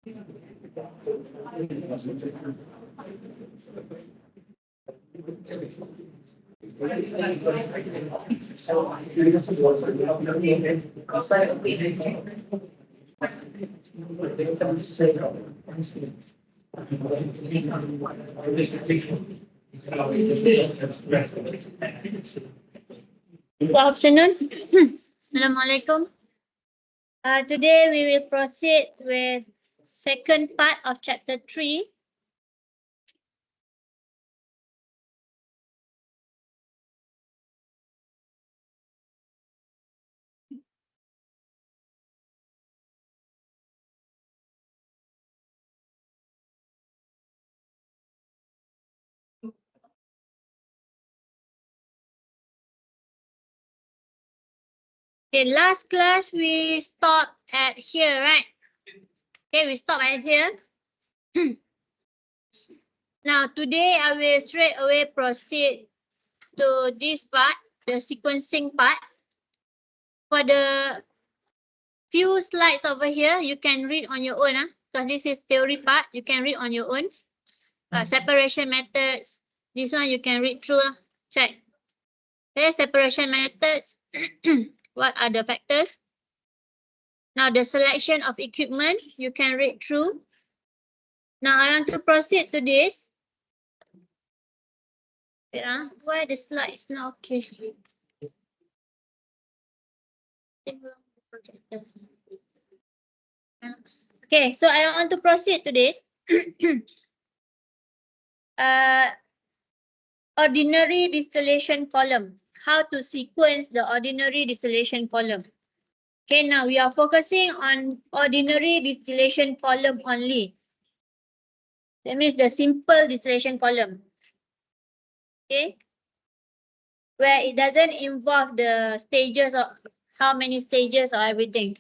Good afternoon. Assalamualaikum. Today we will proceed with second part of chapter 3. Okay, last class we stopped at here, right? Okay, we stop at here. Now today I will straight away proceed to this part, the sequencing part. For the few slides over here, you can read on your own, because this is theory part. You can read on your own. Separation methods. This one you can read through. Check. Okay, separation methods. What are the factors? Now the selection of equipment, you can read through. Now I want to proceed to this. Why the slide is not okay? Okay, so I want to proceed to this. Ordinary distillation column. How to sequence the ordinary distillation column. Okay, now we are focusing on ordinary distillation column only. That means the simple distillation column. Okay, where it doesn't involve the stages or how many stages or everything.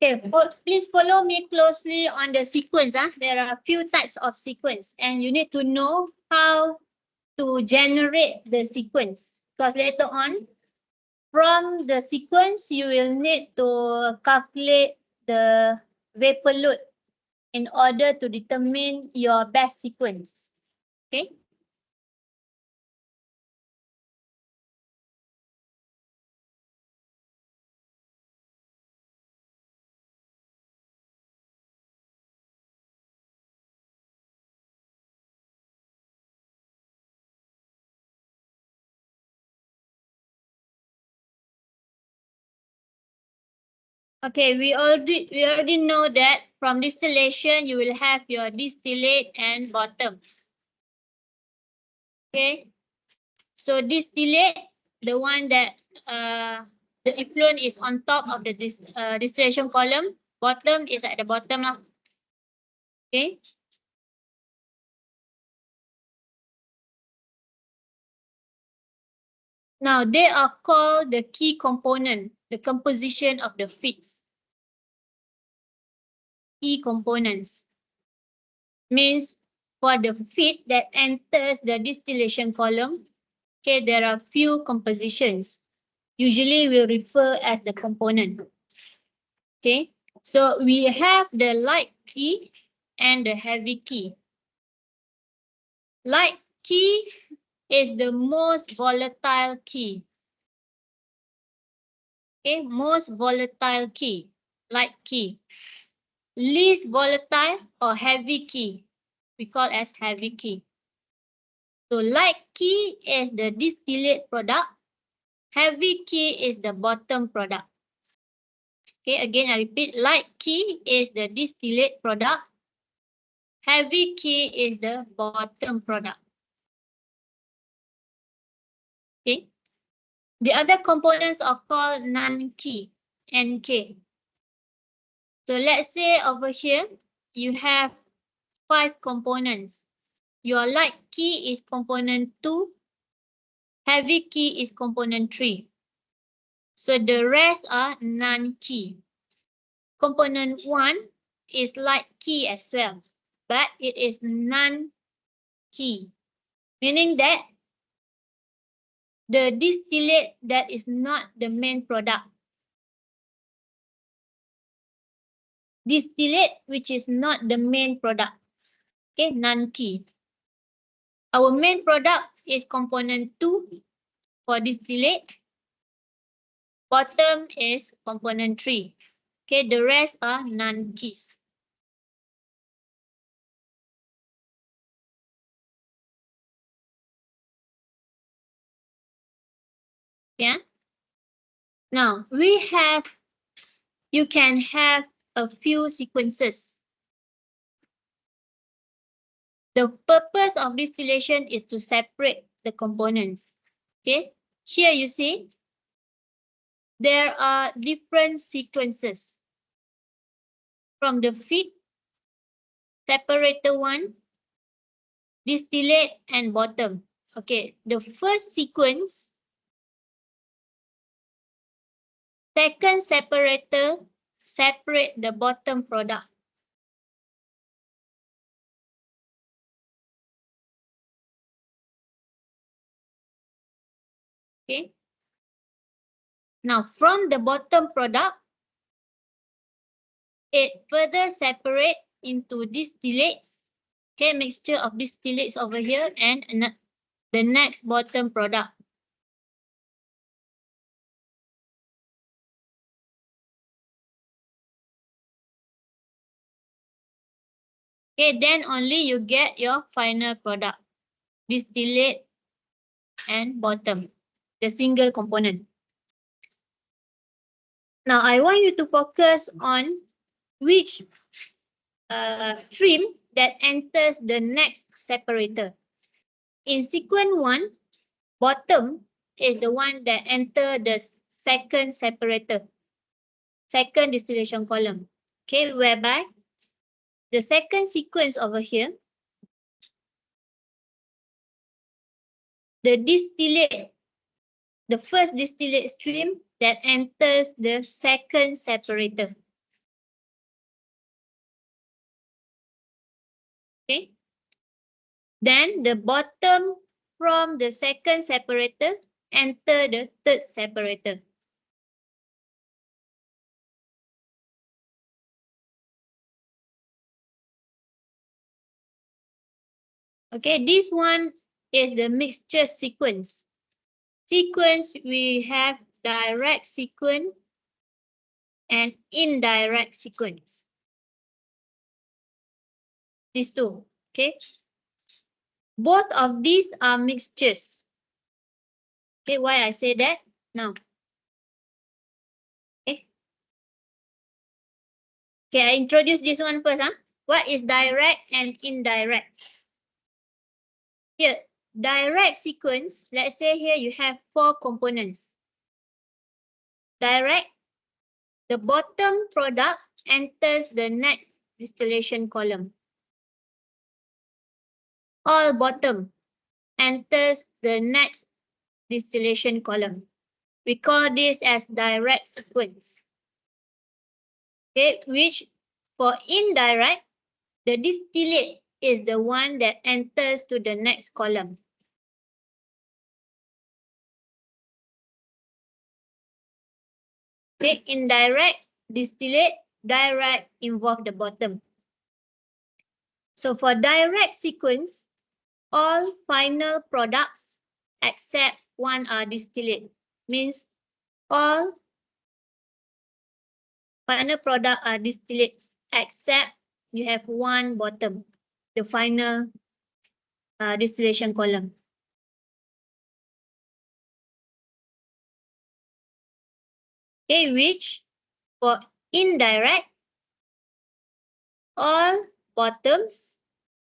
Okay, please follow me closely on the sequence. There are a few types of sequence and you need to know how to generate the sequence, because later on from the sequence you will need to calculate the vapor load in order to determine your best sequence. Okay. Okay, we already know that from distillation you will have your distillate and bottom. Okay, so distillate, the one that the effluent is on top of the distillation column, bottom is at the bottom lah. Okay. Now they are called the key component, the composition of the feeds. Key components means for the feed that enters the distillation column, okay, there are few compositions. Usually we refer as the component. Okay, so we have the light key and the heavy key. Light key is the most volatile key. Okay, most volatile key, light key. Least volatile or heavy key, we call as heavy key. So light key is the distillate product. Heavy key is the bottom product. Okay, again I repeat, light key is the distillate product. Heavy key is the bottom product. Okay. The other components are called non-key, NK. So let's say over here, you have 5 components. Your light key is component 2. Heavy key is component 3. So the rest are non-key. Component 1 is light key as well. but it is non-key, meaning that the distillate that is not the main product. Distillate which is not the main product. Okay, non-key. Our main product is component 2 for distillate. Bottom is component 3. Okay, the rest are non-keys. Yeah. Now you can have a few sequences. The purpose of distillation is to separate the components. Okay, here you see there are different sequences from the feed, separator 1, distillate, and bottom. Okay, the first sequence, second separator separate the bottom product. Okay. Now from the bottom product, it further separate into distillates. Okay, mixture of distillates over here and the next bottom product. Okay, then only you get your final product, distillate and bottom, the single component. Now I want you to focus on which stream that enters the next separator. In sequence 1, bottom is the one that enter the second separator, second distillation column. Okay, whereby the second sequence over here, the distillate, the first distillate stream that enters the second separator. Okay. Then the bottom from the second separator enter the third separator. Okay, this one is the mixture sequence. Sequence, we have direct sequence and indirect sequence. These two, okay? Both of these are mixtures. Okay, why I say that? Now. Okay. Okay, I introduce this one first. What is direct and indirect? Here, direct sequence, let's say here you have 4 components. Direct, the bottom product enters the next distillation column. All bottom enters the next distillation column. We call this as direct sequence. Okay, which for indirect, the distillate is the one that enters to the next column. Okay, indirect, distillate, direct involve the bottom. So for direct sequence, all final products except one are distillate. Means all final product are distillates except you have one bottom, the final distillation column. Okay, which for indirect, all bottoms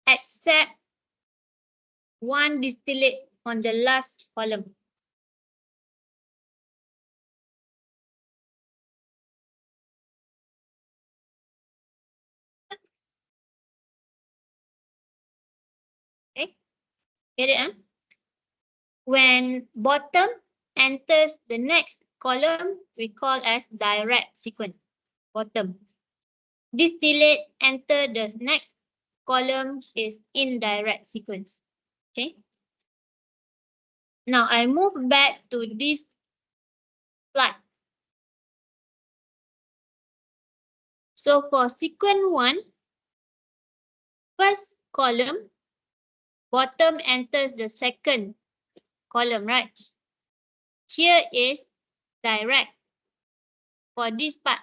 except one distillate on the last column. Okay, get it? When bottom enters the next column, we call as direct sequence, bottom. Distillate enter the next column is indirect sequence. Okay. Now I move back to this slide. So for sequence 1, first column, bottom enters the second column, right? Here is direct for this part.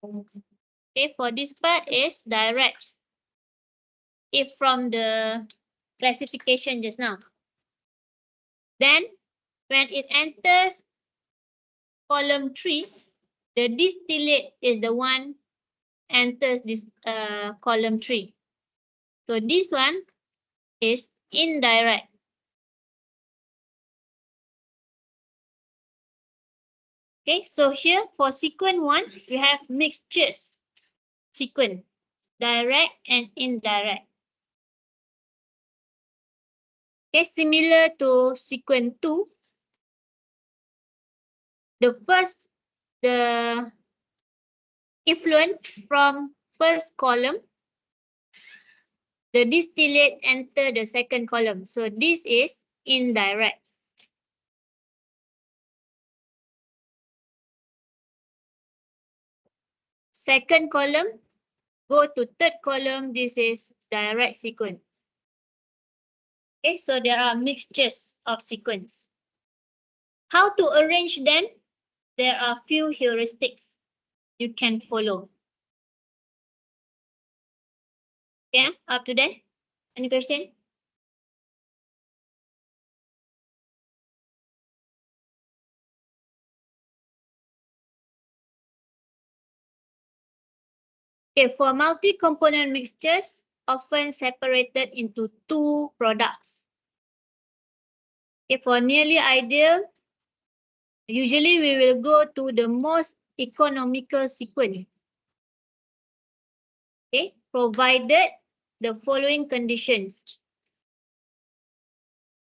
Okay, for this part is direct. If from the classification just now. Then when it enters column 3, the distillate is the one enters this column 3. So this one is indirect. Okay, so here for sequence 1, we have mixtures sequence, direct and indirect. Okay, similar to sequence 2, the effluent from first column, the distillate enter the second column. So this is indirect. Second column, go to third column, this is direct sequence. Okay, so there are mixtures of sequence. How to arrange them? There are few heuristics you can follow. Yeah, up to there? Any question? Okay, for multi-component mixtures, often separated into 2 products. Okay, for nearly ideal, usually we will go to the most economical sequence. Okay, provided the following conditions.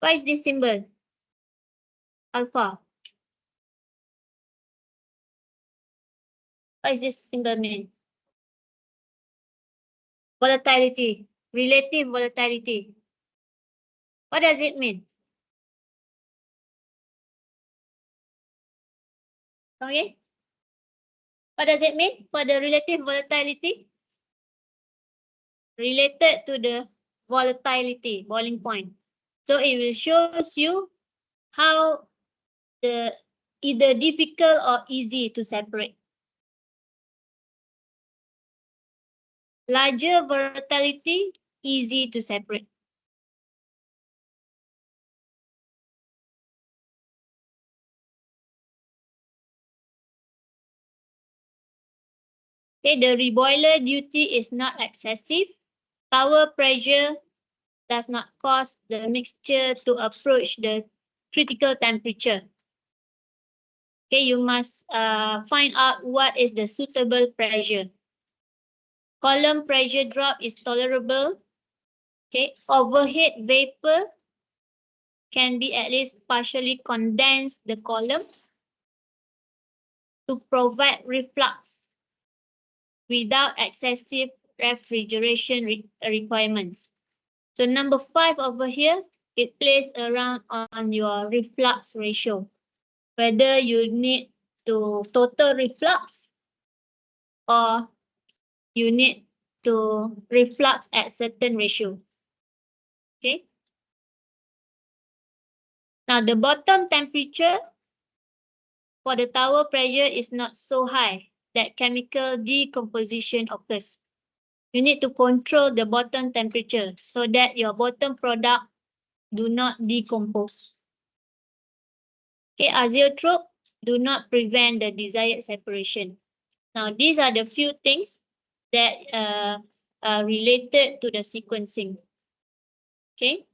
What is this symbol? Alpha. What is this symbol mean? Volatility, relative volatility. What does it mean? Okay. What does it mean for the relative volatility? Related to the volatility, boiling point. So it will show you how the either difficult or easy to separate. Larger volatility, easy to separate. Okay, the reboiler duty is not excessive. Tower pressure does not cause the mixture to approach the critical temperature. Okay, you must find out what is the suitable pressure. Column pressure drop is tolerable. Okay, overhead vapor can be at least partially condensed the column to provide reflux without excessive refrigeration requirements. So number 5 over here, it plays around on your reflux ratio. Whether you need to total reflux or you need to reflux at certain ratio. Okay. Now the bottom temperature for the tower pressure is not so high that chemical decomposition occurs. You need to control the bottom temperature so that your bottom product do not decompose. Okay, azeotrope do not prevent the desired separation. Now, these are the few things that are related to the sequencing. Okay.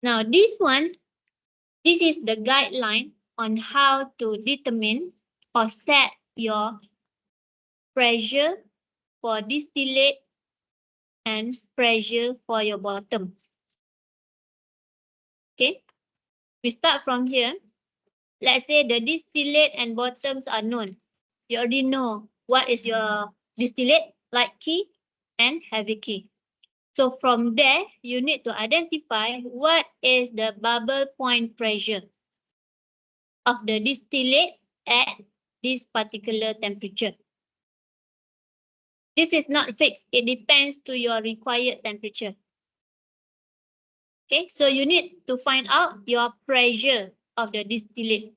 Now, this is the guideline on how to determine or set your pressure for distillate and pressure for your bottom. Okay. We start from here. Let's say the distillate and bottoms are known. you already know what is your distillate, light key and heavy key. So from there, you need to identify what is the bubble point pressure of the distillate at this particular temperature. This is not fixed. It depends to your required temperature. Okay, so you need to find out your pressure of the distillate.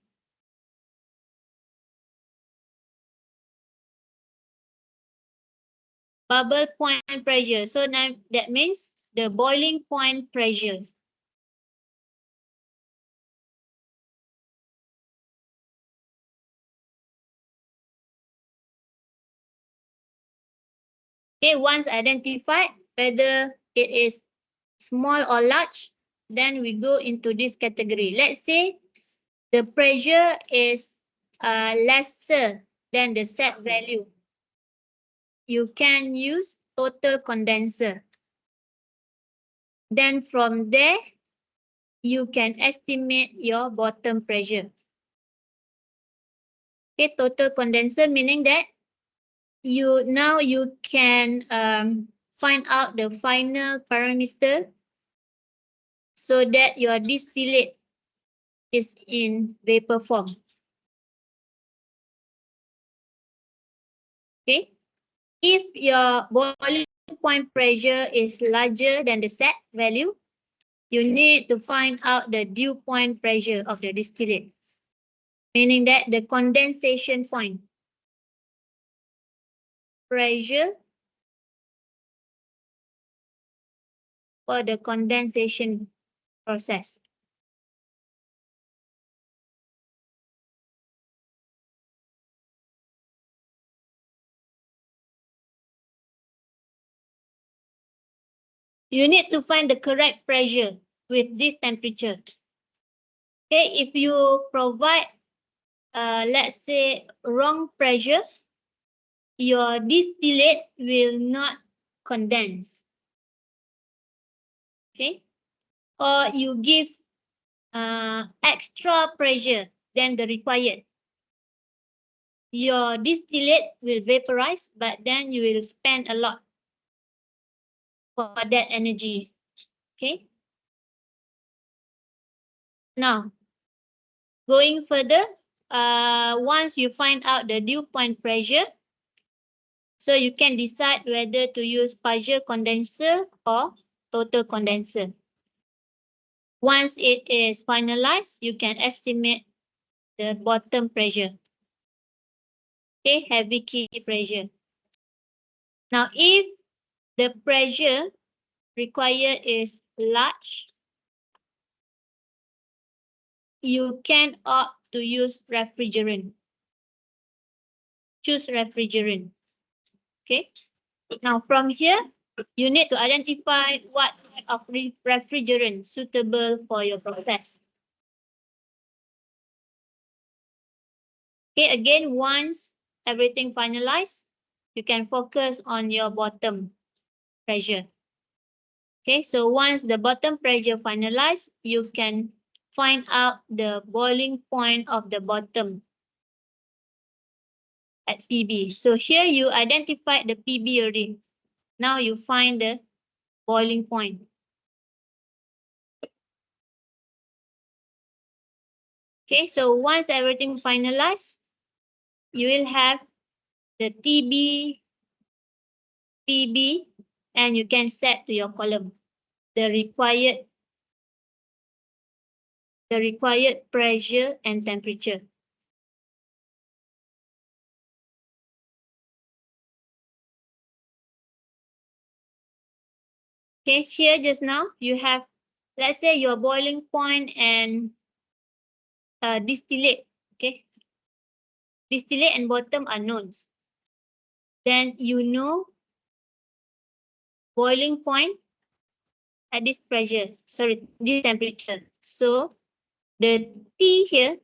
Bubble point pressure. So now that means the boiling point pressure. Okay, once identified whether it is small or large, then we go into this category. Let's say the pressure is lesser than the set value. You can use total condenser. Then from there, you can estimate your bottom pressure. Okay, total condenser meaning that you can find out the final parameter so that your distillate is in vapor form. Okay, if your boiling point pressure is larger than the set value, you need to find out the dew point pressure of the distillate, meaning that the condensation point pressure for the condensation process. You need to find the correct pressure with this temperature. Okay, if you provide, let's say, wrong pressure, your distillate will not condense. Okay, or you give extra pressure than the required. Your distillate will vaporize, but then you will spend a lot for that energy. Okay. Now, going further, once you find out the dew point pressure, so you can decide whether to use partial condenser or total condenser. Once it is finalized, you can estimate the bottom pressure. Okay, heavy key pressure. Now, if the pressure required is large, you can opt to use refrigerant. Choose refrigerant. Okay. Now from here, you need to identify what type of refrigerant suitable for your process. Okay, again, once everything finalized, you can focus on your bottom pressure. Okay, so once the bottom pressure finalized, you can find out the boiling point of the bottom at PB. So here you identified the PB already. Now you find the boiling point. Okay, so once everything finalized, you will have the TB, PB, and you can set to your column the required pressure and temperature. Okay, here just now you have, let's say your boiling point and distillate. Okay, distillate and bottom are knowns. Then you know boiling point at this pressure, sorry, this temperature. So the T here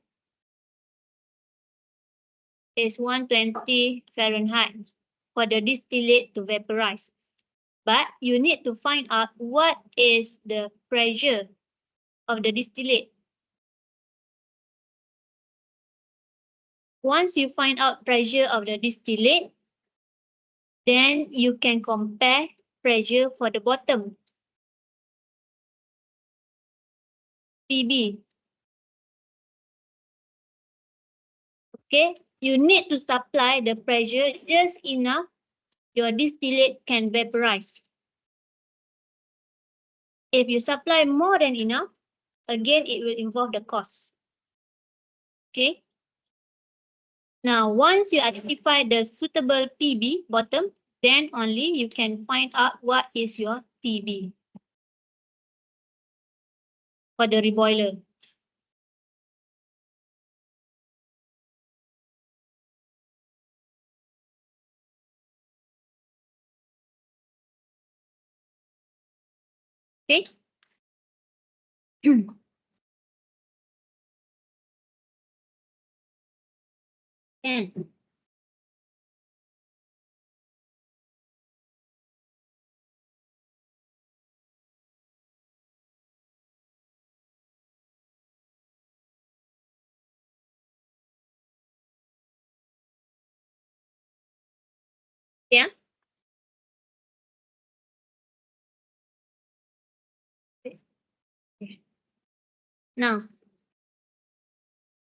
is 120 Fahrenheit for the distillate to vaporize. But you need to find out what is the pressure of the distillate. Once you find out pressure of the distillate, then you can compare pressure for the bottom, PB. Okay, you need to supply the pressure just enough your distillate can vaporize. If you supply more than enough, again, it will involve the cost. Okay. Now, once you identify the suitable PB bottom, then only you can find out what is your TB for the reboiler. Okay. And yeah. Now,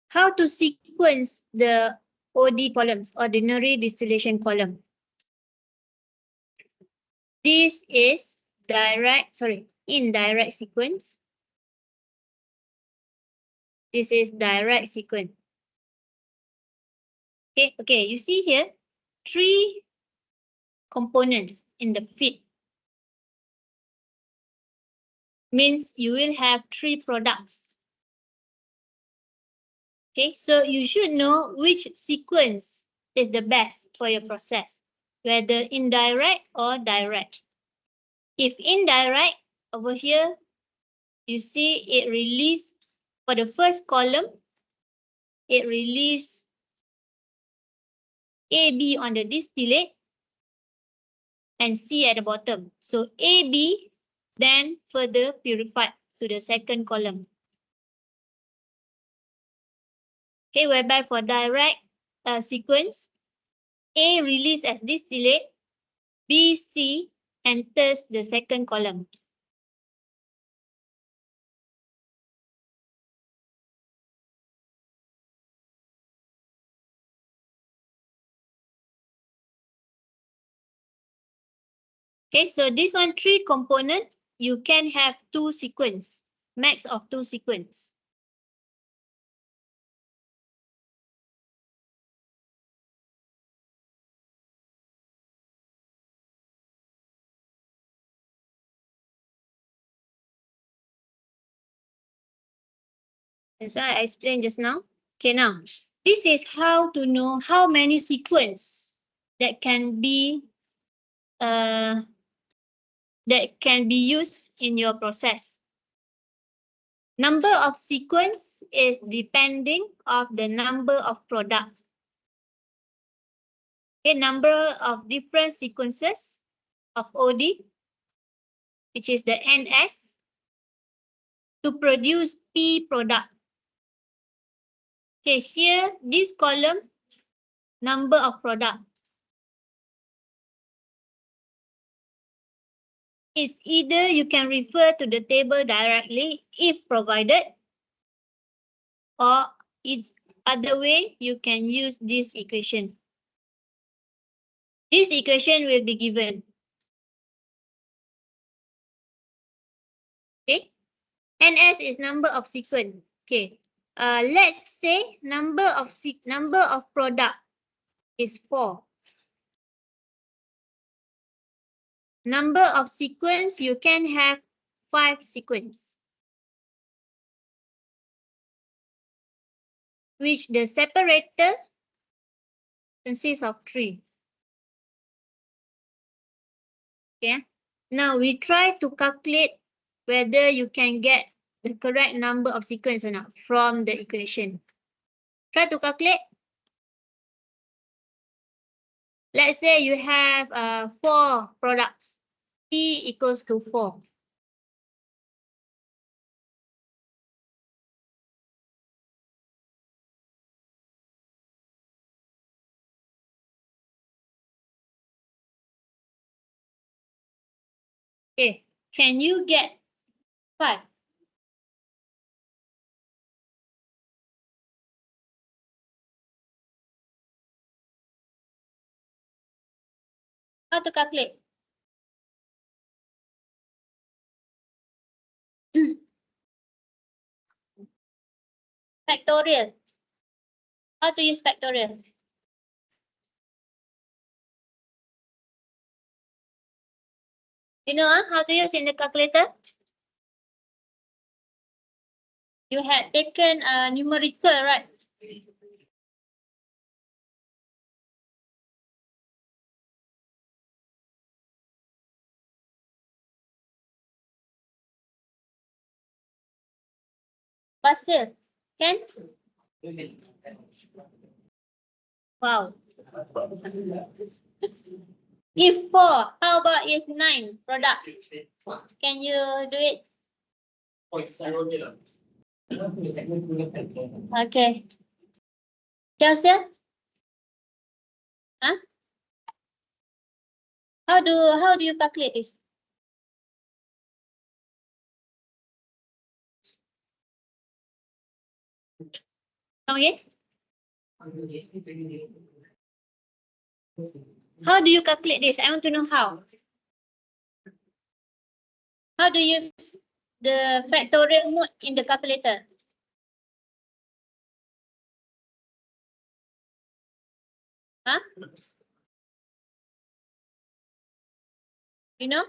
how to sequence the OD columns, ordinary distillation column? This is indirect sequence. This is direct sequence. Okay, you see here, 3 components in the feed. Means you will have 3 products. Okay, so you should know which sequence is the best for your process, whether indirect or direct. If indirect, over here, you see it release for the first column, it release AB on the distillate and C at the bottom. So AB then further purified to the second column. Okay, whereby for direct sequence, A released as distillate, B, C enters the second column. Okay, so this one 3 component, you can have 2 sequence, max of 2 sequence. As I explained just now. Okay, now this is how to know how many sequence that can be used in your process. Number of sequence is depending of the number of products. Okay, number of different sequences of OD, which is the NS, to produce P product. Okay, here, this column, number of product. Is either you can refer to the table directly if provided, or other way, you can use this equation. This equation will be given. Okay, NS is number of sequence. Okay, let's say number of product is 4. Number of sequence, you can have 5 sequence, which the separator consists of 3. Okay, now we try to calculate whether you can get the correct number of sequence or not from the equation. Try to calculate. Let's say you have 4 products. P equals to 4. Okay, can you get 5? How to calculate? Factorial. How to use factorial? You know how to use in the calculator? You had taken a numerical, right? Pasal, can? Wow. If 4, how about if 9 products? Can you do it? Okay. Chelsea? Huh? How do you calculate this? Okay. How do you calculate this? I want to know how. How do you use the factorial mode in the calculator? Huh? You know?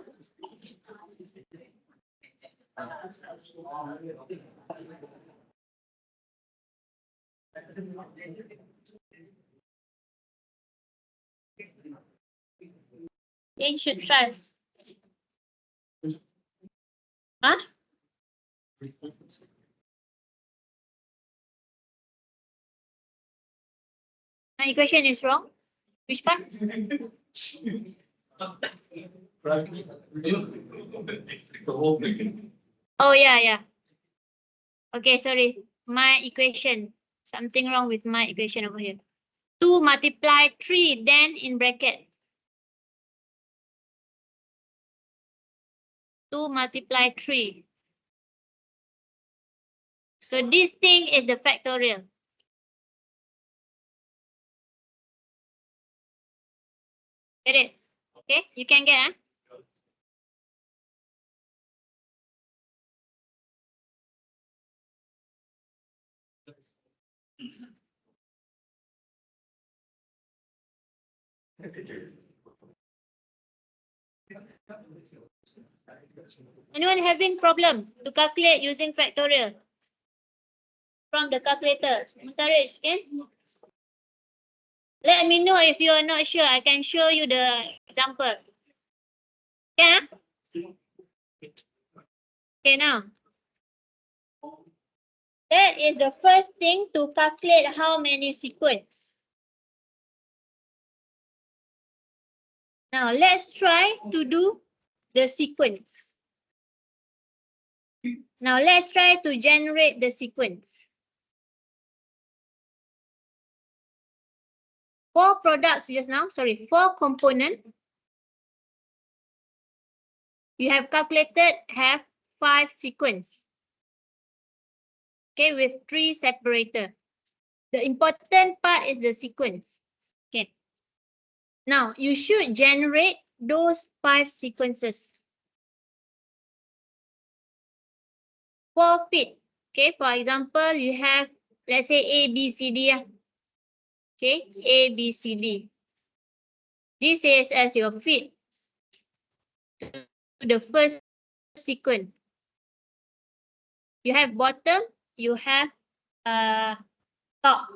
You should try. Huh? My equation is wrong. Which part? Oh, yeah. Okay, sorry. My equation. Something wrong with my equation over here. 2 multiply 3, then in bracket. 2 multiply 3. So this thing is the factorial. Get it? Okay, you can get, huh? Anyone having problem to calculate using factorial from the calculator? Encourage, okay? Let me know if you are not sure. I can show you the example. Yeah? Okay, now. That is the first thing to calculate how many sequence. Now, let's try to do the sequence. Now, let's try to generate the sequence. 4 products just now, 4 components. You have calculated have 5 sequence. Okay, with 3 separator. The important part is the sequence. Okay. Now, you should generate those 5 sequences. For fit. Okay, for example, you have, let's say A, B, C, D. Okay, A, B, C, D. This is as your fit to the first sequence. You have bottom, you have top.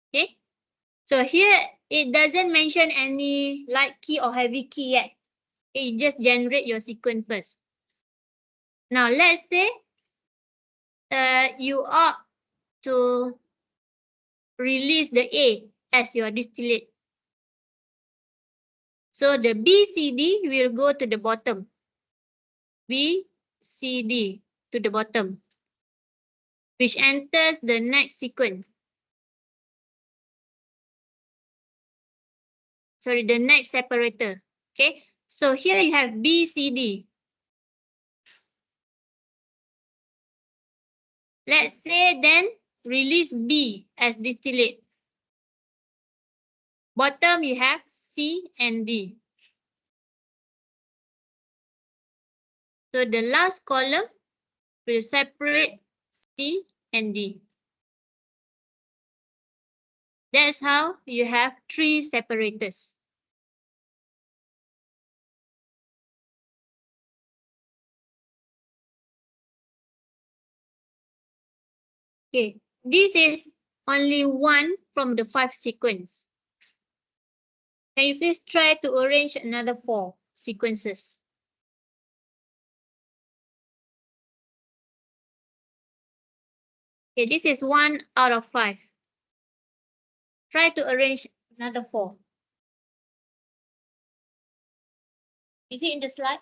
Okay, so here it doesn't mention any light key or heavy key yet. Okay, you just generate your sequence first. Now let's say you opt to release the A as your distillate. So the BCD will go to the bottom. BCD to the bottom, which enters the next sequence. Sorry, the next separator. Okay, So here you have B, C, D. Let's say then release B as distillate. Bottom you have C and D. So the last column will separate C and D. That's how you have 3 separators. Okay, this is only one from the 5 sequence. Can you please try to arrange another 4 sequences? Okay, this is 1 out of 5. Try to arrange another 4. Is it in the slide?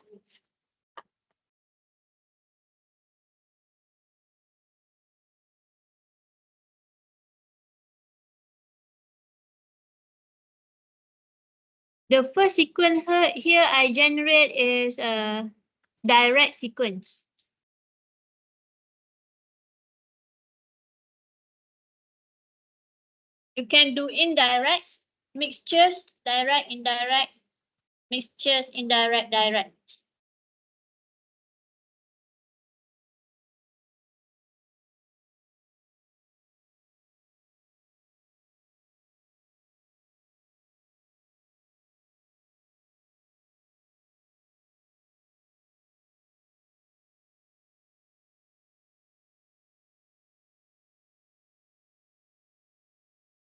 The first sequence here I generate is a direct sequence. You can do indirect, mixtures, direct, indirect, mixtures, indirect, direct.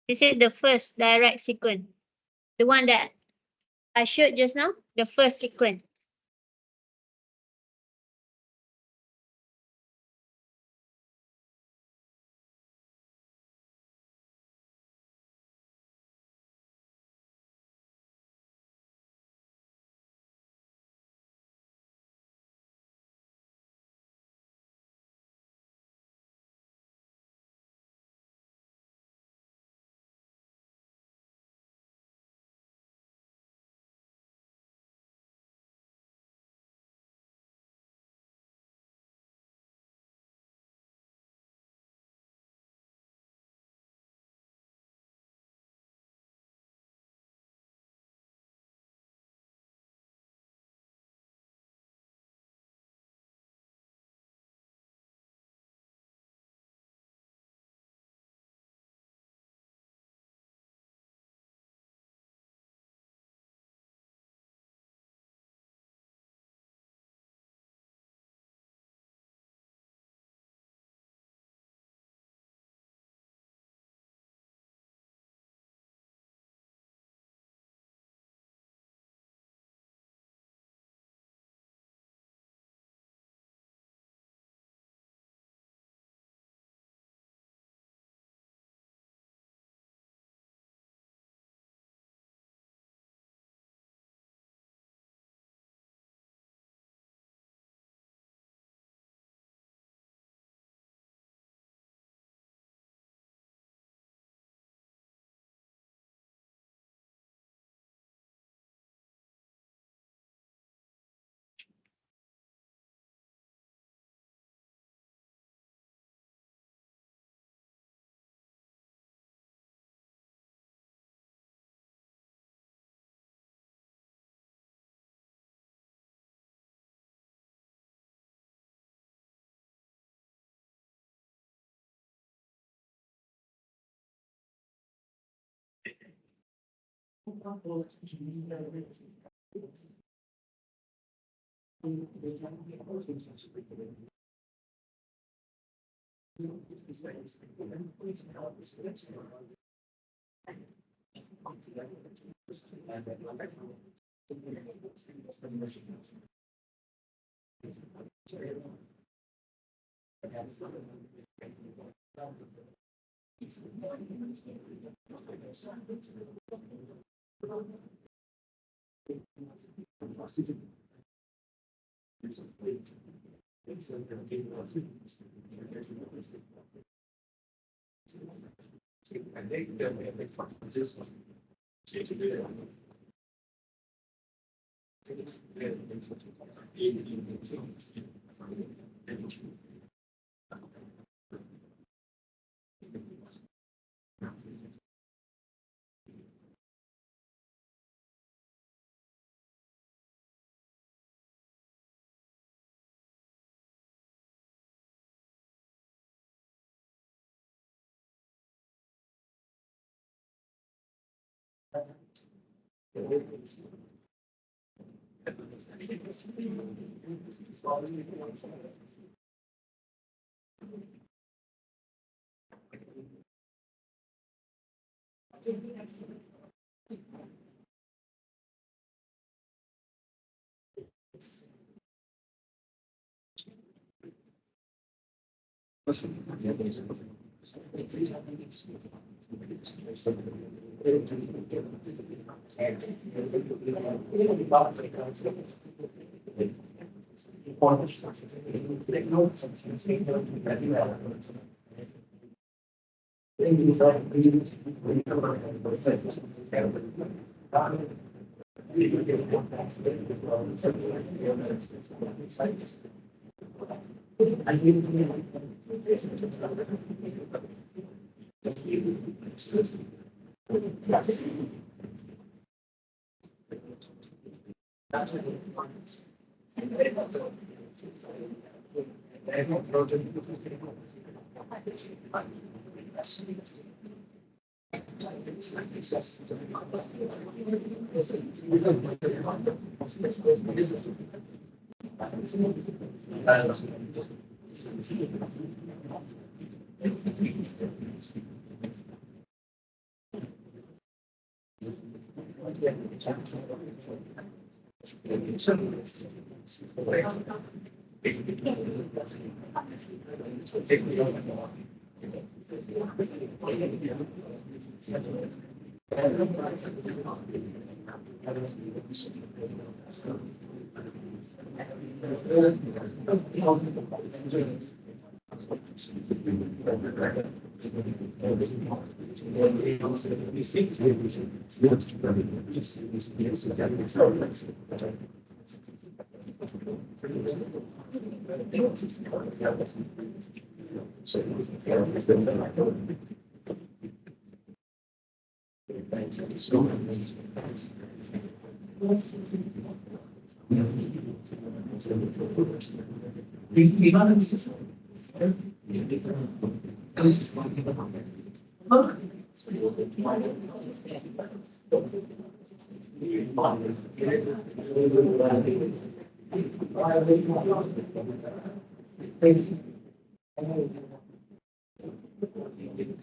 This is the first direct sequence. The one that I showed just now, the first sequence.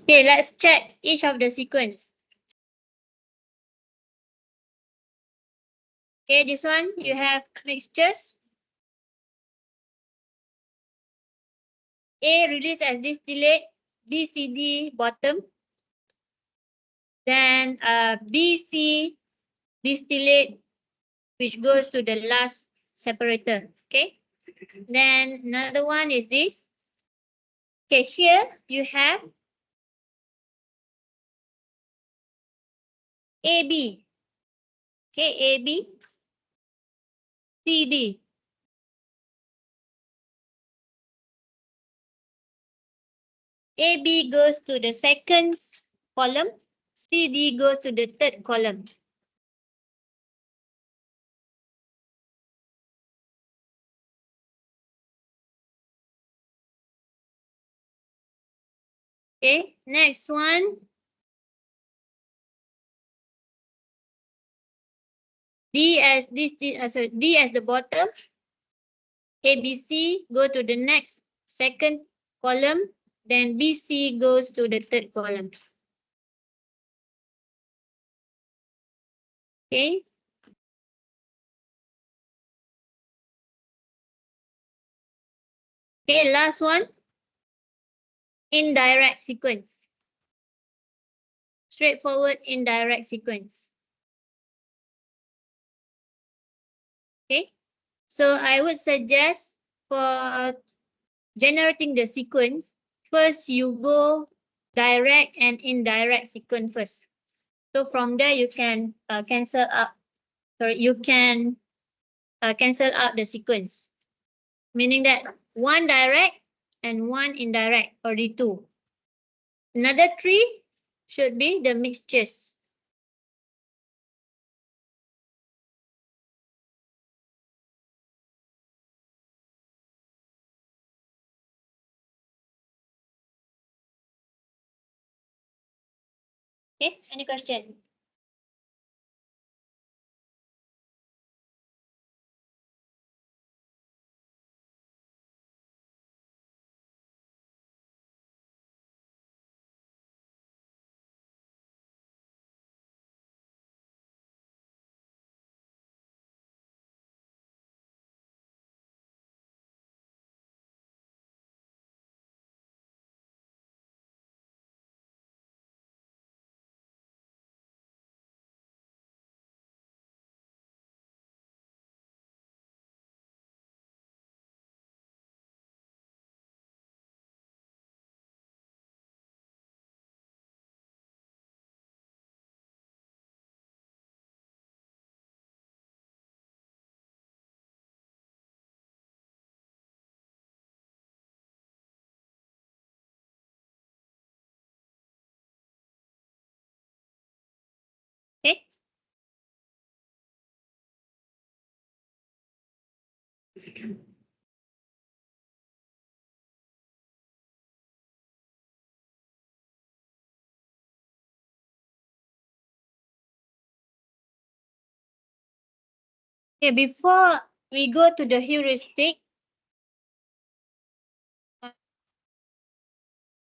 Okay, let's check each of the sequence. Okay, this one you have mixtures. A release as distillate, BCD bottom. Then BC distillate, which goes to the last separator. Okay. Then another one is this. Okay, here you have AB. Okay, AB, CD. AB goes to the second column, CD goes to the third column. Okay, next one. D as D as the bottom. ABC go to the next second column, then BC goes to the third column. Okay. Okay, last one. Indirect sequence. Straightforward indirect sequence. Okay. So I would suggest for generating the sequence, first you go direct and indirect sequence first. So from there you can cancel up. Sorry, you can cancel out the sequence, meaning that one direct and one indirect, already two. Another three should be the mixtures. Okay, any question? Okay. Okay, before we go to the heuristic,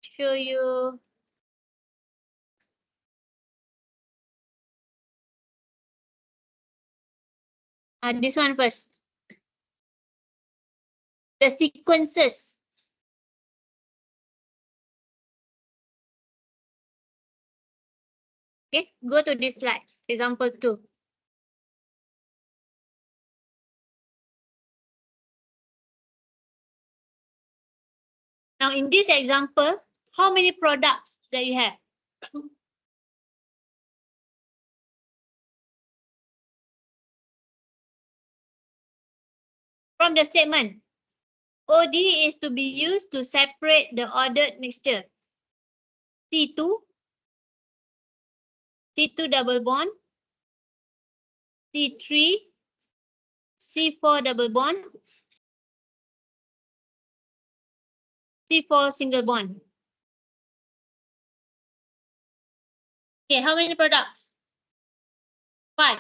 show you this one first. The sequences. Okay, go to this slide, example 2. Now in this example, how many products that you have? From the statement, OD is to be used to separate the ordered mixture. C2, C2 double bond, C3, C4 double bond, C4 single bond. Okay, how many products? 5.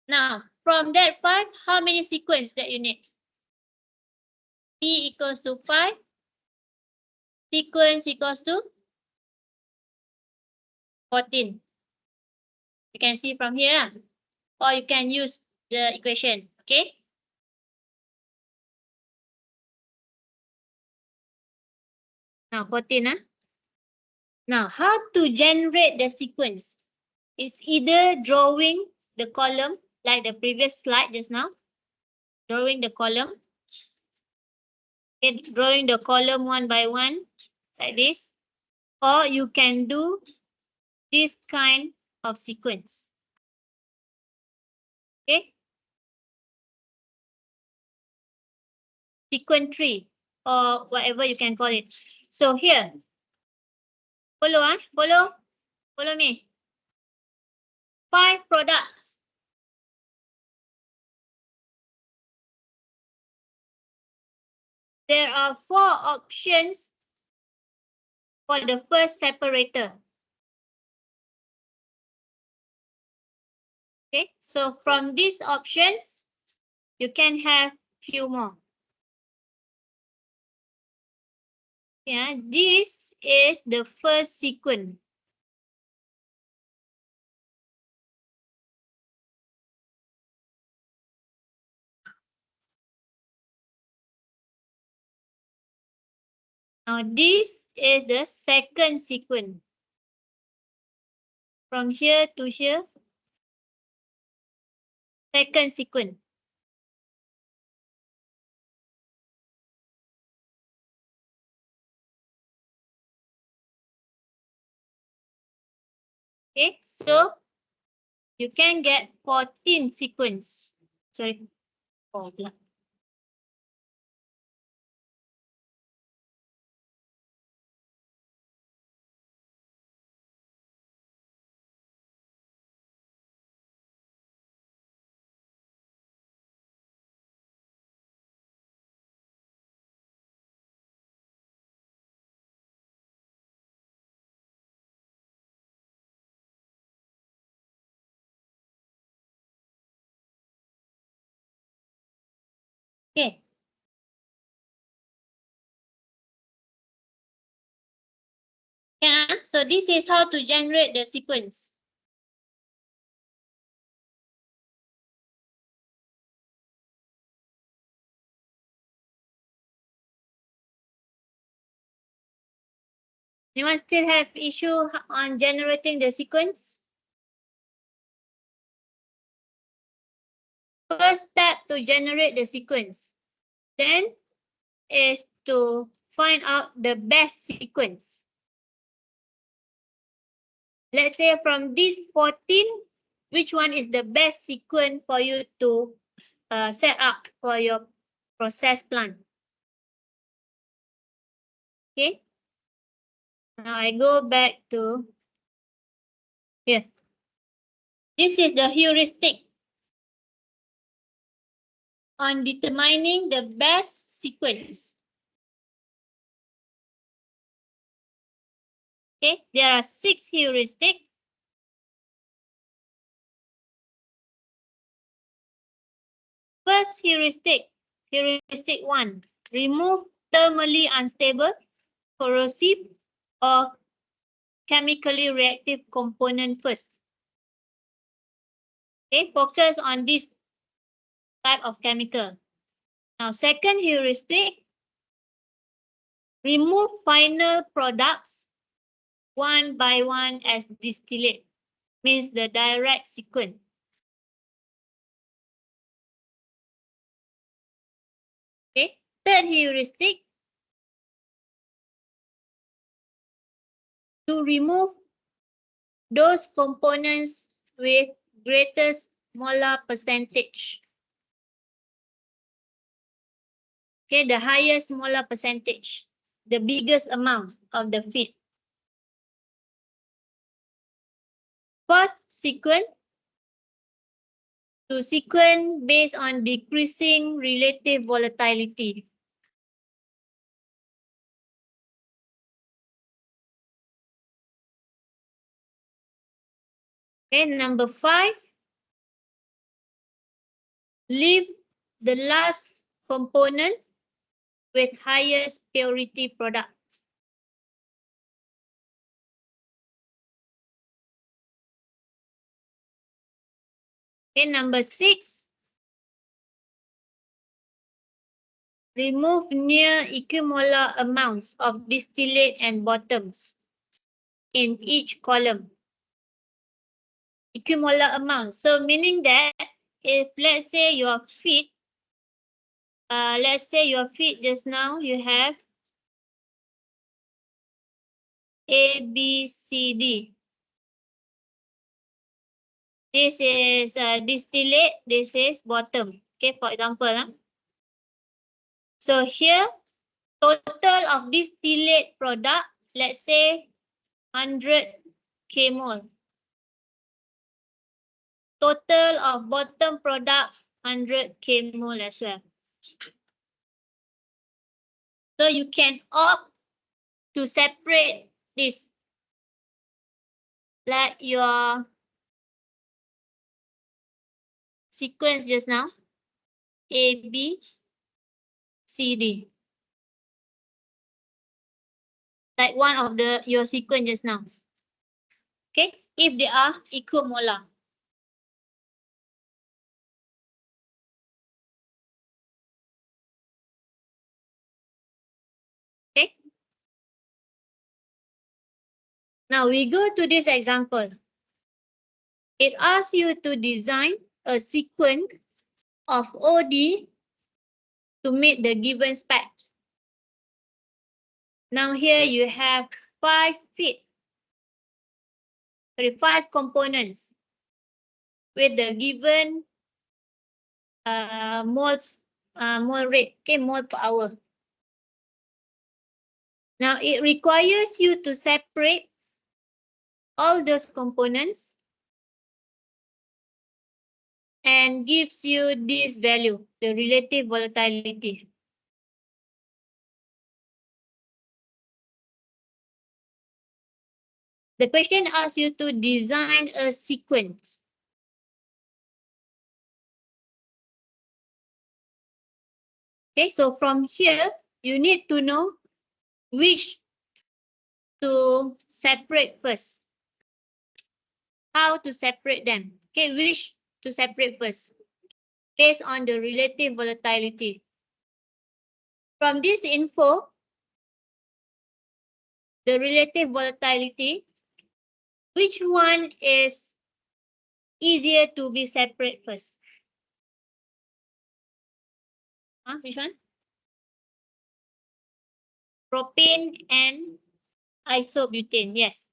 Now, from that part, how many sequence that you need? P equals to 5. Sequence equals to 14. You can see from here, or you can use the equation, okay? Now, 14, Now, how to generate the sequence? It's either drawing the column, like the previous slide just now, drawing the column, okay, drawing the column one by one, like this, or you can do this kind of sequence, okay? Sequence tree, or whatever you can call it. So here, follow me. 5 products. There are 4 options for the first separator. Okay, so from these options, you can have few more. Yeah, this is the first sequence. Now this is the second sequence. From here to here, second sequence. Okay, so you can get 14 sequence. Sorry. Oh, pula. Okay. Yeah, so this is how to generate the sequence. Anyone still have issue on generating the sequence? First step to generate the sequence, then is to find out the best sequence. Let's say from these 14, which one is the best sequence for you to set up for your process plant? Okay. Now I go back to here. This is the heuristic on determining the best sequence. Okay, there are 6 heuristics. First heuristic, heuristic 1, remove thermally unstable, corrosive, or chemically reactive component first. Okay, focus on this type of chemical. Now, second heuristic, remove final products one by one as distillate, means the direct sequence. Okay, third heuristic, to remove those components with greatest molar percentage. Okay, the highest molar percentage, the biggest amount of the feed. First sequence, to sequence based on decreasing relative volatility. Okay, number 5, leave the last component with highest purity product. Okay, number 6, remove near equimolar amounts of distillate and bottoms in each column. Equimolar amount. So meaning that if let's say your feed, just now you have A, B, C, D. This is distillate, this is bottom. Okay, for example. So here, total of distillate product, let's say 100 kmol. Total of bottom product 100 kmol as well. So you can opt to separate this, like your sequence just now, A, B, C, D. Like one of your sequence just now. Okay, if they are equimolar. Okay. Now we go to this example. It asks you to design a sequence of OD to meet the given spec. Now here you have 5 components with the given mole rate, okay, mole per hour. Now it requires you to separate all those components and gives you this value, the relative volatility. The question asks you to design a sequence. Okay, so from here, you need to know which to separate first. How to separate them. Okay, which to separate first based on the relative volatility. From this info, the relative volatility, which one is easier to be separate first? Which one? Propane and isobutane, yes.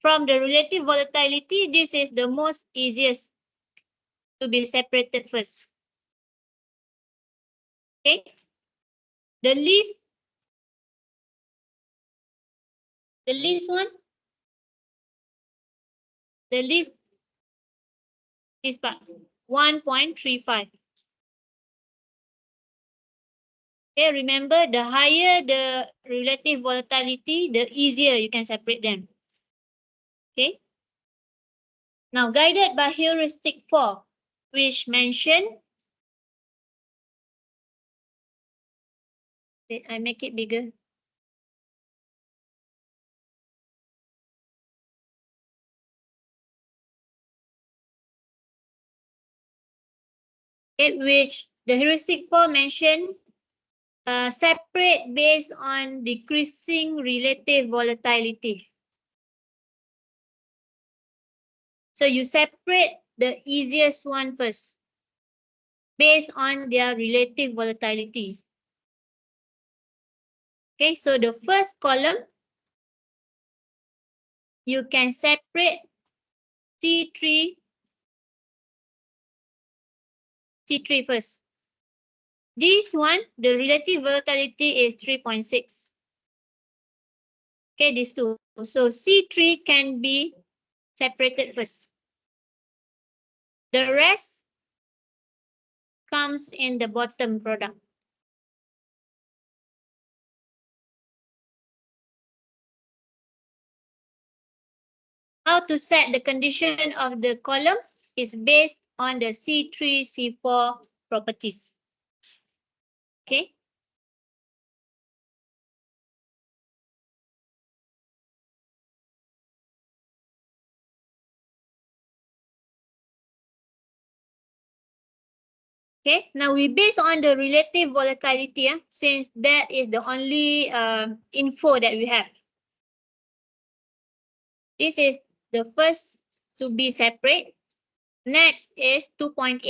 From the relative volatility, this is the most easiest to be separated first. Okay. The least one, the least is part 1.35. Okay, remember the higher the relative volatility, the easier you can separate them. Okay. Now, guided by heuristic 4, which mentioned, I make it bigger. Okay, which the heuristic 4 mentioned, separate based on decreasing relative volatility. So you separate the easiest one first based on their relative volatility. Okay, so the first column, you can separate C3 first. This one, the relative volatility is 3.6. Okay, these two. So C3 can be separated first. The rest comes in the bottom product. How to set the condition of the column is based on the C3, C4 properties. Okay. Okay, now we base on the relative volatility, since that is the only info that we have. This is the first to be separate. Next is 2.8.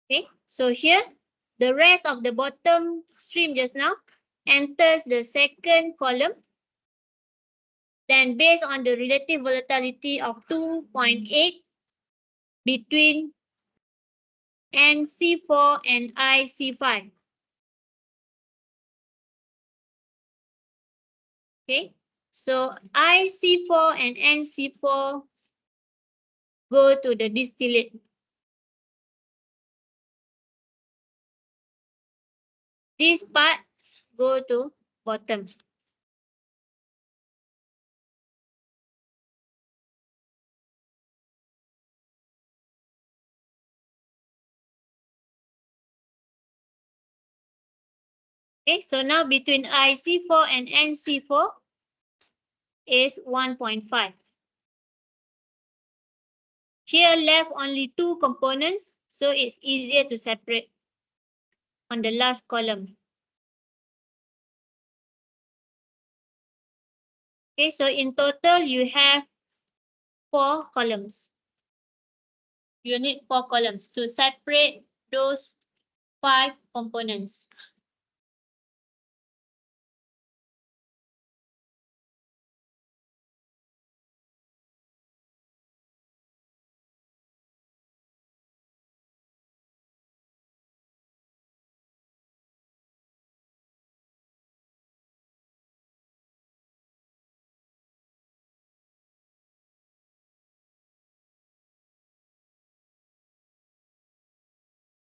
Okay, so here, the rest of the bottom stream just now enters the second column. Then based on the relative volatility of 2.8 between NC4 and IC5. Okay, so IC4 and NC4 go to the distillate. This part go to bottom. Okay, so now between IC4 and NC4 is 1.5. Here left only two components, so it's easier to separate on the last column. Okay, so in total you have 4 columns. You need 4 columns to separate those 5 components.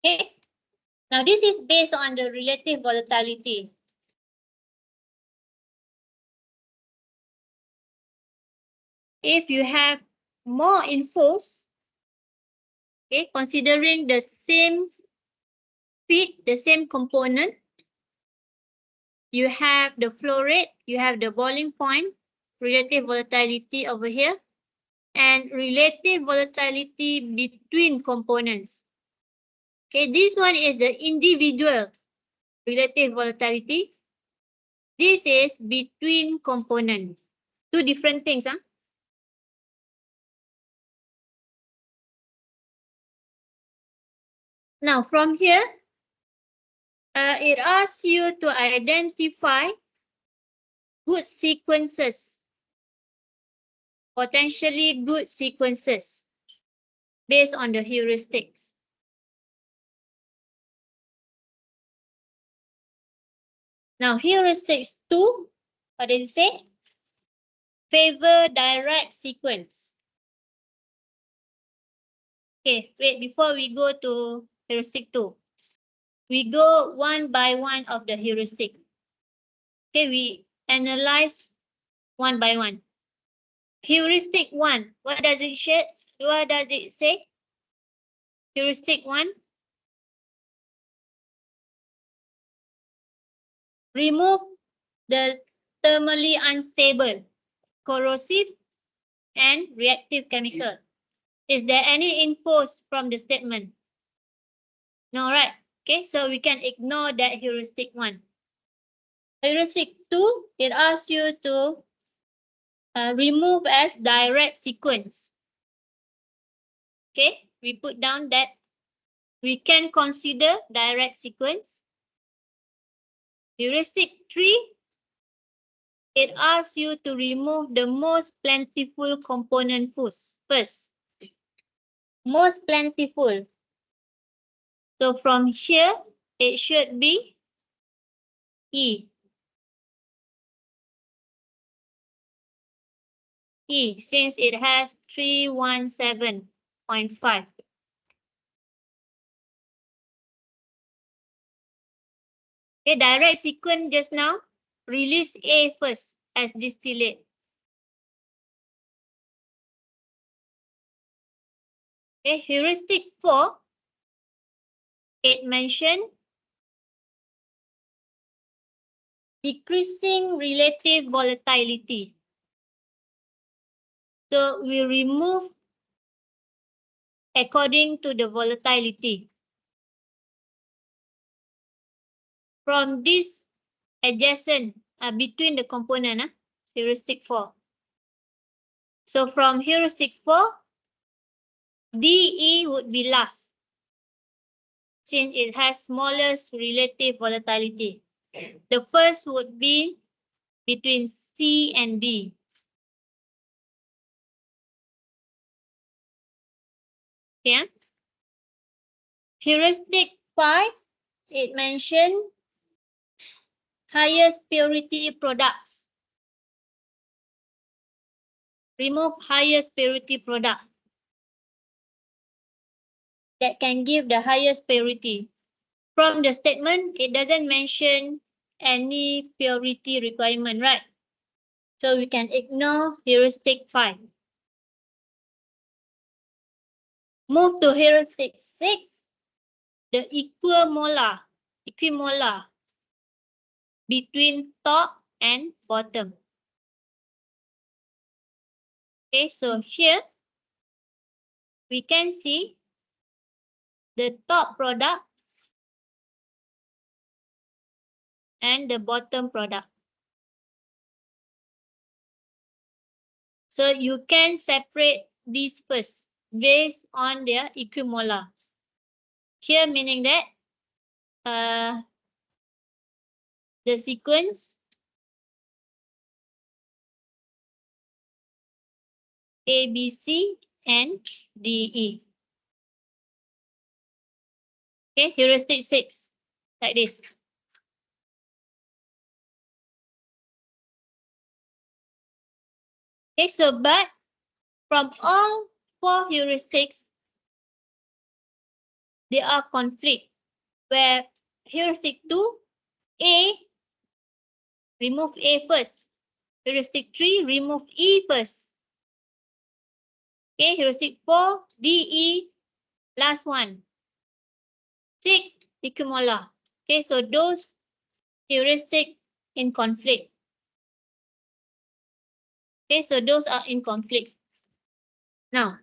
Okay. Now this is based on the relative volatility. If you have more infos, okay, considering the same feed, the same component, you have the flow rate, you have the boiling point, relative volatility over here, and relative volatility between components. Okay, this one is the individual relative volatility. This is between component. Two different things. Huh? Now from here, it asks you to identify good sequences, potentially good sequences based on the heuristics. Now heuristics 2, what did it say? Favor direct sequence. Okay, wait, before we go to heuristic 2, we go one by one of the heuristic. Okay, we analyze one by one. Heuristic 1, what does it say? What does it say? Heuristic 1. Remove the thermally unstable, corrosive, and reactive chemical. Is there any infos from the statement? No, right? Okay, so we can ignore that heuristic 1. Heuristic 2, it asks you to remove as direct sequence. Okay, we put down that we can consider direct sequence. Heuristic 3, it asks you to remove the most plentiful component first. Most plentiful. So from here, it should be E. E, since it has 317.5. Okay, direct sequence just now, release A first as distillate. Okay, heuristic 4, it mentioned decreasing relative volatility. So we remove according to the volatility. From this adjacent between the component, heuristic 4. So from heuristic 4, DE would be last, since it has smallest relative volatility. The first would be between C and D. Okay. Heuristic 5, it mentioned highest purity products. Remove highest purity product that can give the highest purity. From the statement, it doesn't mention any purity requirement, right? So we can ignore heuristic 5. Move to heuristic 6, the equimolar between top and bottom. Okay, so here we can see the top product and the bottom product. So you can separate these first based on their equimolar. Here meaning that the sequence A, B, C, and D, E. Okay, heuristic 6, like this. Okay, so but from all 4 heuristics, there are conflict where heuristic 2, A, remove A first. Heuristic 3, remove E first. Okay, heuristic 4, D, E, last one. 6, equimolar. Okay, so those heuristic in conflict. Okay, so those are in conflict. Now,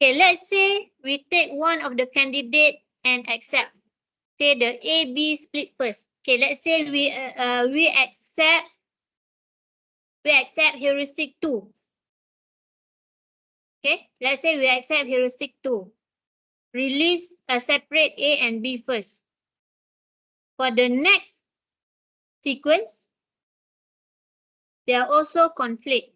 okay, let's say we take one of the candidate and accept. Say the A-B split first. Okay, let's say we accept heuristic 2. Okay, let's say we accept heuristic 2. Release a separate A and B first. For the next sequence, there are also conflict.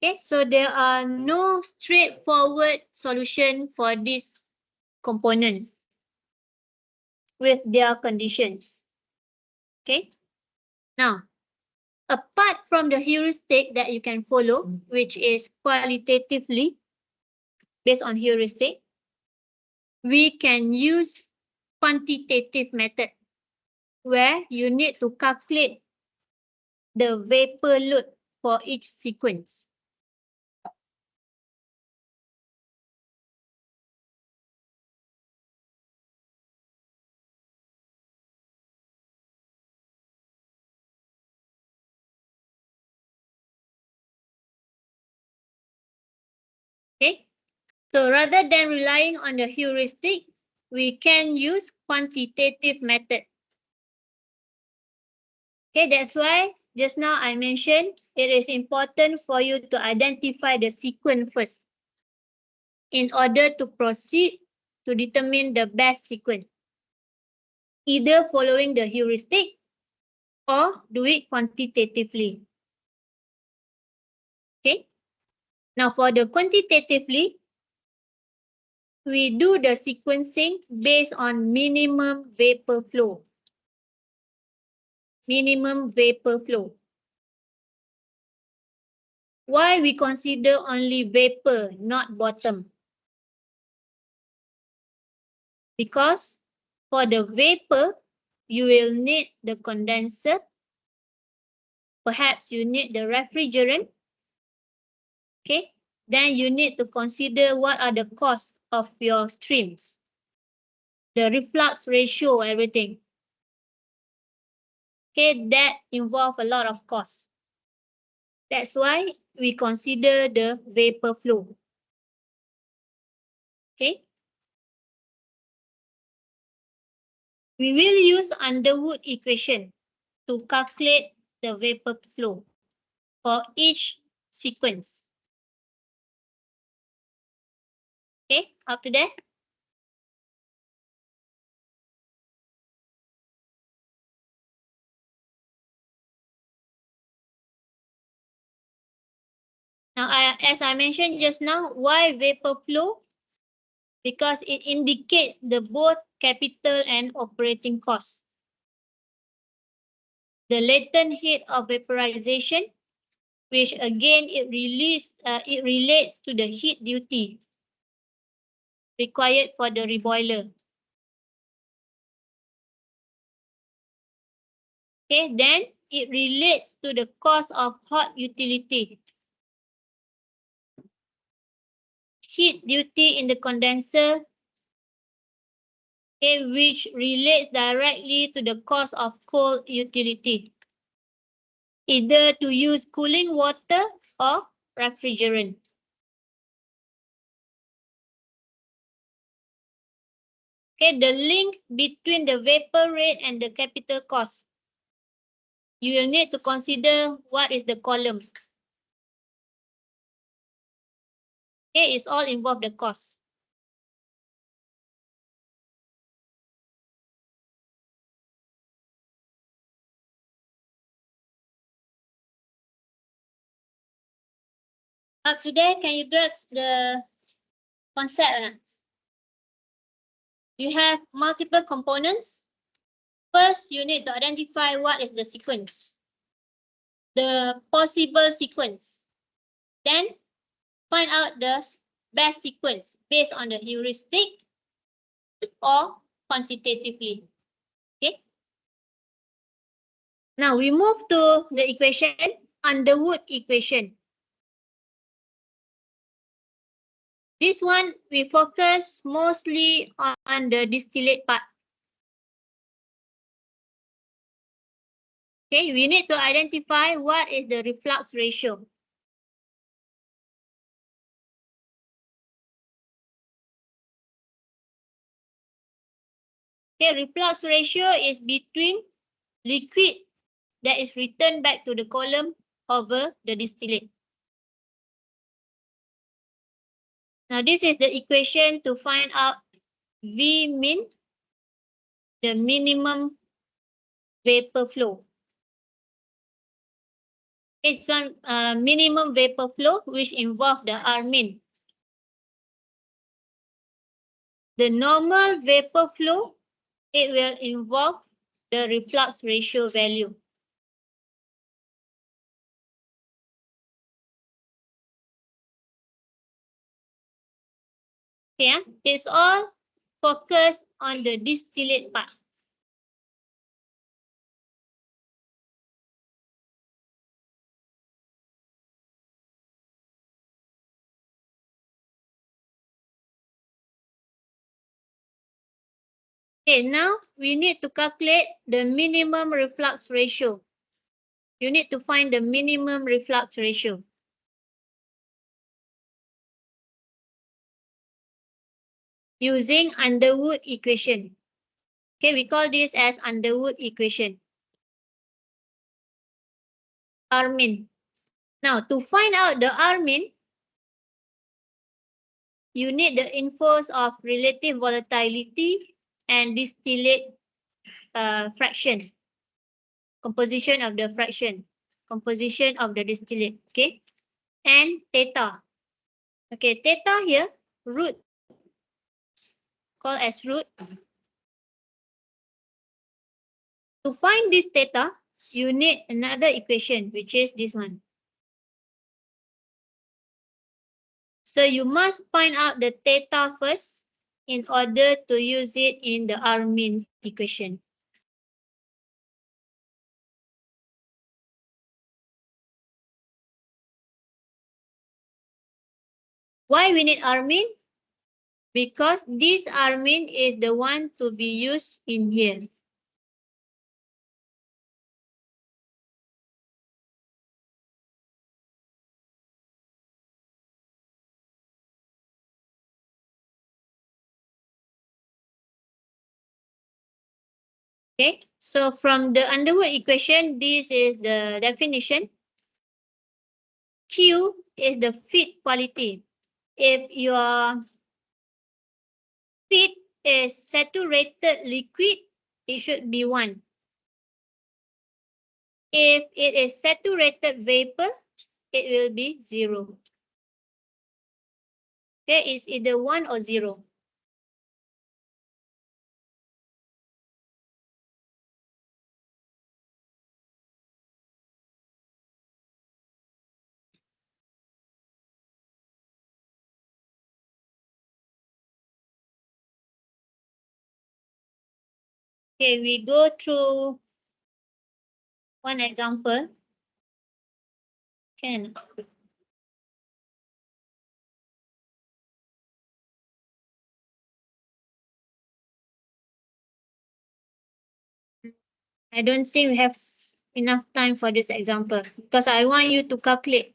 Okay, so there are no straightforward solution for these components with their conditions. Okay, now, apart from the heuristic that you can follow, which is qualitatively based on heuristic, we can use quantitative method where you need to calculate the vapor load for each sequence. Okay, so rather than relying on the heuristic, we can use quantitative method. Okay, that's why just now I mentioned it is important for you to identify the sequence first in order to proceed to determine the best sequence, either following the heuristic or do it quantitatively. Okay, now for the quantitatively, we do the sequencing based on minimum vapor flow. Minimum vapor flow. Why we consider only vapor, not bottom? Because for the vapor, you will need the condenser. Perhaps you need the refrigerant. Okay, then you need to consider what are the costs of your streams, the reflux ratio, everything. Okay, that involve a lot of costs. That's why we consider the vapor flow. Okay. We will use Underwood equation to calculate the vapor flow for each sequence. Okay, up to there. Now, as I mentioned just now, why vapor flow? Because it indicates the both capital and operating costs. The latent heat of vaporization, which again it relates to the heat duty required for the reboiler. Okay, then it relates to the cost of hot utility. Heat duty in the condenser, okay, which relates directly to the cost of cold utility, either to use cooling water or refrigerant. Okay, the link between the vapor rate and the capital cost. You will need to consider what is the column. Okay, it's all involved the cost. Up to there, can you grasp the concept? You have multiple components. First, you need to identify what is the sequence, the possible sequence. Then, find out the best sequence based on the heuristic or quantitatively. Okay. Now we move to the equation, Underwood equation. This one we focus mostly on the distillate part. Okay, we need to identify what is the reflux ratio. Okay, reflux ratio is between liquid that is returned back to the column over the distillate. Now this is the equation to find out V min, the minimum vapor flow. It's one minimum vapor flow which involve the R min. The normal vapor flow, it will involve the reflux ratio value. Okay, it's all focused on the distillate part. Okay, now we need to calculate the minimum reflux ratio. You need to find the minimum reflux ratio. Using Underwood equation. Okay, we call this as Underwood equation. R min. Now, to find out the R min, you need the infos of relative volatility and distillate fraction. Composition of the fraction. Composition of the distillate. Okay. And theta. Okay, theta here, root. Called as root. To find this theta, you need another equation, which is this one. So you must find out the theta first in order to use it in the R min equation. Why we need R min? Because this R min is the one to be used in here. Okay, so from the Underwood equation, this is the definition. Q is the feed quality. If your feed is saturated liquid, it should be 1. If it is saturated vapor, it will be 0. Okay, it's either 1 or 0. Okay, we go through one example. Can. I don't think we have enough time for this example because I want you to calculate.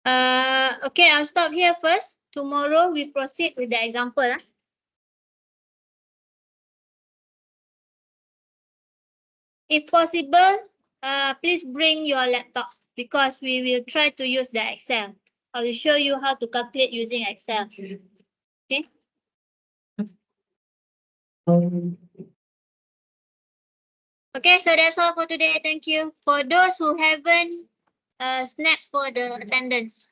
Okay, I'll stop here first. Tomorrow we proceed with the example. If possible, please bring your laptop because we will try to use the Excel. I will show you how to calculate using Excel. Okay. Okay, so that's all for today. Thank you. For those who haven't snapped for the attendance.